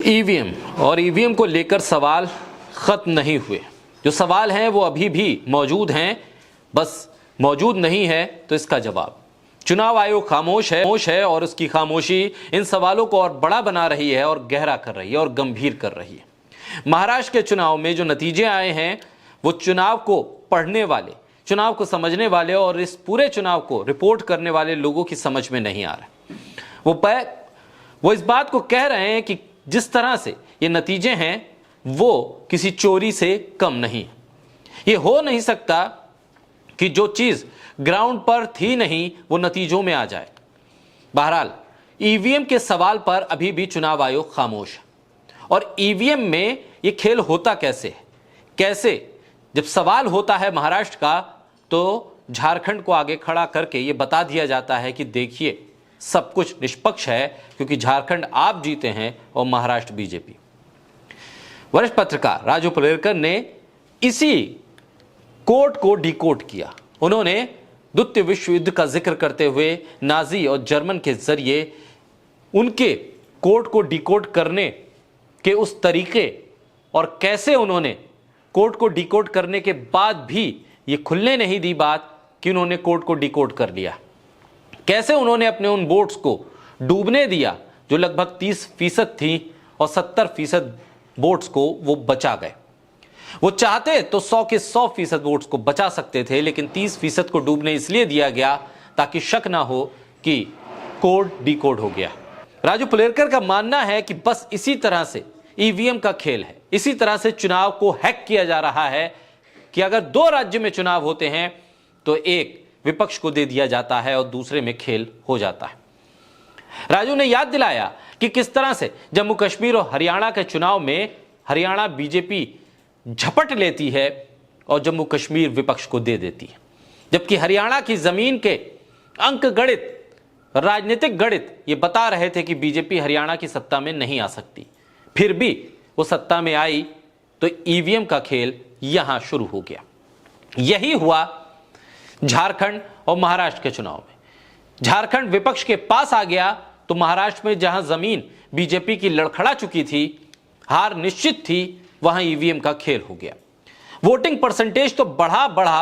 EVM और EVM को लेकर सवाल खत्म नहीं हुए। जो सवाल हैं वो अभी भी मौजूद हैं, बस मौजूद नहीं है तो इसका जवाब। चुनाव आयोग खामोश है और उसकी खामोशी इन सवालों को और बड़ा बना रही है और गहरा कर रही है और गंभीर कर रही है। महाराष्ट्र के चुनाव में जो नतीजे आए हैं वो चुनाव को पढ़ने वाले, चुनाव को समझने वाले और इस पूरे चुनाव को रिपोर्ट करने वाले लोगों की समझ में नहीं आ रहा। वो इस बात को कह रहे हैं कि जिस तरह से ये नतीजे हैं वो किसी चोरी से कम नहीं। ये हो नहीं सकता कि जो चीज ग्राउंड पर थी नहीं वो नतीजों में आ जाए। बहरहाल ईवीएम के सवाल पर अभी भी चुनाव आयोग खामोश है। और ईवीएम में ये खेल होता कैसे है, कैसे जब सवाल होता है महाराष्ट्र का तो झारखंड को आगे खड़ा करके ये बता दिया जाता है कि देखिए सब कुछ निष्पक्ष है क्योंकि झारखंड आप जीते हैं और महाराष्ट्र बीजेपी। वरिष्ठ पत्रकार राजू पलेरकर ने इसी कोड को डिकोड किया। उन्होंने द्वितीय विश्व युद्ध का जिक्र करते हुए नाजी और जर्मन के जरिए उनके कोड को डिकोड करने के उस तरीके और कैसे उन्होंने कोड को डिकोड करने के बाद भी ये खुलने नहीं दी बात कि उन्होंने कोड को डिकोड कर लिया, कैसे उन्होंने अपने उन बोट्स को डूबने दिया जो लगभग 30% थी और 70% बोट्स को वो बचा गए। वो चाहते तो 100 के 100% बोट्स को बचा सकते थे, लेकिन 30% को डूबने इसलिए दिया गया ताकि शक ना हो कि कोड डिकोड हो गया। राजू पलेरकर का मानना है कि बस इसी तरह से ईवीएम का खेल है, इसी तरह से चुनाव को हैक किया जा रहा है कि अगर 2 राज्य में चुनाव होते हैं तो एक विपक्ष को दे दिया जाता है और दूसरे में खेल हो जाता है। राजू ने याद दिलाया कि किस तरह से जम्मू कश्मीर और हरियाणा के चुनाव में हरियाणा बीजेपी झपट लेती है और जम्मू कश्मीर विपक्ष को दे देती है, जबकि हरियाणा की जमीन के अंक गणित, राजनीतिक गणित ये बता रहे थे कि बीजेपी हरियाणा की सत्ता में नहीं आ सकती। फिर भी वो सत्ता में आई तो ईवीएम का खेल यहां शुरू हो गया। यही हुआ झारखंड और महाराष्ट्र के चुनाव में। झारखंड विपक्ष के पास आ गया तो महाराष्ट्र में जहां जमीन बीजेपी की लड़खड़ा चुकी थी, हार निश्चित थी, वहां ईवीएम का खेल हो गया। वोटिंग परसेंटेज तो बढ़ा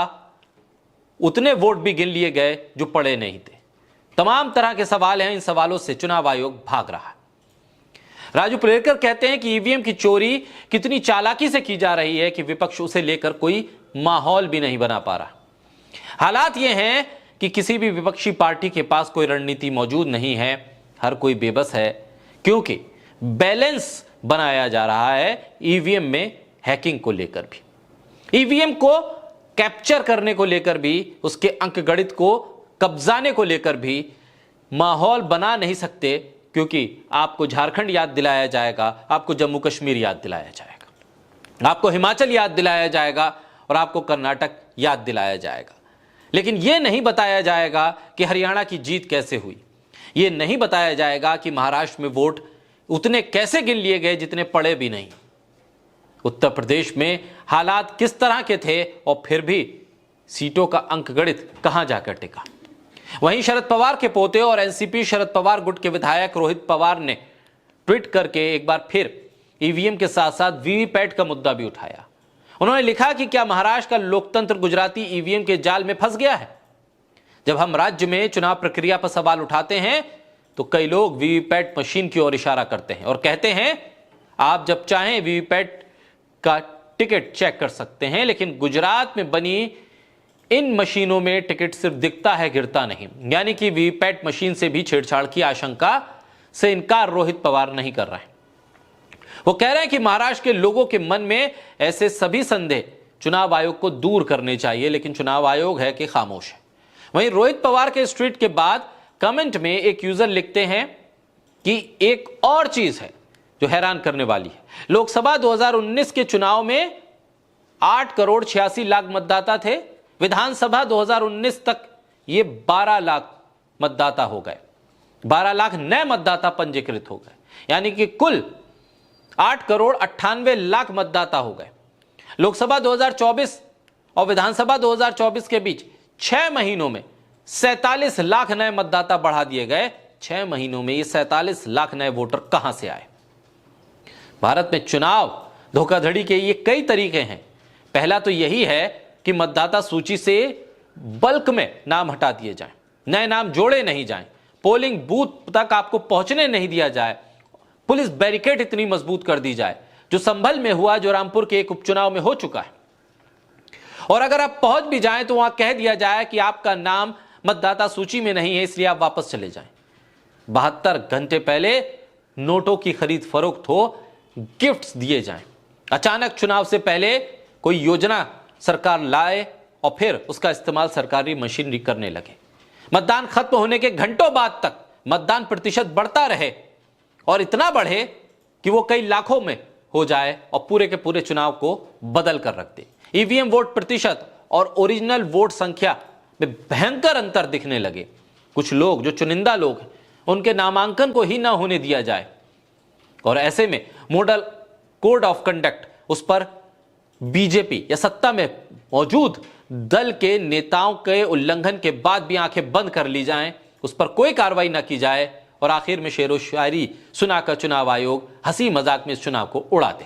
उतने वोट भी गिन लिए गए जो पड़े नहीं थे। तमाम तरह के सवाल हैं, इन सवालों से चुनाव आयोग भाग रहा है। राजू पलेरकर कहते हैं कि ईवीएम की चोरी कितनी चालाकी से की जा रही है कि विपक्ष उसे लेकर कोई माहौल भी नहीं बना पा रहा। हालात यह हैं कि किसी भी विपक्षी पार्टी के पास कोई रणनीति मौजूद नहीं है, हर कोई बेबस है क्योंकि बैलेंस बनाया जा रहा है ईवीएम में हैकिंग को लेकर भी, ईवीएम को कैप्चर करने को लेकर भी, उसके अंकगणित को कब्जाने को लेकर भी माहौल बना नहीं सकते क्योंकि आपको झारखंड याद दिलाया जाएगा, आपको जम्मू कश्मीर याद दिलाया जाएगा, आपको हिमाचल याद दिलाया जाएगा और आपको कर्नाटक याद दिलाया जाएगा। लेकिन यह नहीं बताया जाएगा कि हरियाणा की जीत कैसे हुई, यह नहीं बताया जाएगा कि महाराष्ट्र में वोट उतने कैसे गिन लिए गए जितने पड़े भी नहीं, उत्तर प्रदेश में हालात किस तरह के थे और फिर भी सीटों का अंकगणित कहां जाकर टिका। वहीं शरद पवार के पोते और एनसीपी शरद पवार गुट के विधायक रोहित पवार ने ट्वीट करके एक बार फिर ईवीएम के साथ साथ वीवीपैट का मुद्दा भी उठाया। उन्होंने लिखा कि क्या महाराष्ट्र का लोकतंत्र गुजराती ईवीएम के जाल में फंस गया है। जब हम राज्य में चुनाव प्रक्रिया पर सवाल उठाते हैं तो कई लोग वीवीपैट मशीन की ओर इशारा करते हैं और कहते हैं आप जब चाहें वीवीपैट का टिकट चेक कर सकते हैं, लेकिन गुजरात में बनी इन मशीनों में टिकट सिर्फ दिखता है, गिरता नहीं। यानी कि वीवीपैट मशीन से भी छेड़छाड़ की आशंका से इनकार रोहित पवार नहीं कर रहे हैं। वो कह रहे हैं कि महाराष्ट्र के लोगों के मन में ऐसे सभी संदेह चुनाव आयोग को दूर करने चाहिए, लेकिन चुनाव आयोग है कि खामोश है। वहीं रोहित पवार के इस ट्वीट के बाद कमेंट में एक यूजर लिखते हैं कि एक और चीज है जो हैरान करने वाली है। लोकसभा 2019 के चुनाव में 8 करोड़ 86 लाख मतदाता थे, विधानसभा 2019 तक ये 12 लाख मतदाता हो गए, 12 लाख नए मतदाता पंजीकृत हो गए, यानी कि कुल 8 करोड़ 98 लाख मतदाता हो गए। लोकसभा 2024 और विधानसभा 2024 के बीच 6 महीनों में 47 लाख नए मतदाता बढ़ा दिए गए। 6 महीनों में ये 47 लाख नए वोटर कहां से आए। भारत में चुनाव धोखाधड़ी के ये कई तरीके हैं। पहला तो यही है कि मतदाता सूची से बल्क में नाम हटा दिए जाएं, नए नाम जोड़े नहीं जाएं, पोलिंग बूथ तक आपको पहुंचने नहीं दिया जाए, पुलिस बैरिकेड इतनी मजबूत कर दी जाए, जो संभल में हुआ, जो रामपुर के एक उपचुनाव में हो चुका है। और अगर आप पहुंच भी जाएं तो वहां कह दिया जाए कि आपका नाम मतदाता सूची में नहीं है, इसलिए आप वापस चले जाएं। 72 घंटे पहले नोटों की खरीद फरोख्त हो, गिफ्ट्स दिए जाएं। अचानक चुनाव से पहले कोई योजना सरकार लाए और फिर उसका इस्तेमाल सरकारी मशीनरी करने लगे। मतदान खत्म होने के घंटों बाद तक मतदान प्रतिशत बढ़ता रहे और इतना बढ़े कि वो कई लाखों में हो जाए और पूरे के पूरे चुनाव को बदल कर रख दे। ईवीएम वोट प्रतिशत और ओरिजिनल वोट संख्या में भयंकर अंतर दिखने लगे। कुछ लोग, जो चुनिंदा लोग हैं, उनके नामांकन को ही ना होने दिया जाए और ऐसे में मॉडल कोड ऑफ कंडक्ट, उस पर बीजेपी या सत्ता में मौजूद दल के नेताओं के उल्लंघन के बाद भी आंखें बंद कर ली जाएं, उस पर कोई कार्रवाई ना की जाए और आखिर में शेरो शायरी सुनाकर चुनाव आयोग हंसी मजाक में इस चुनाव को उड़ा दे।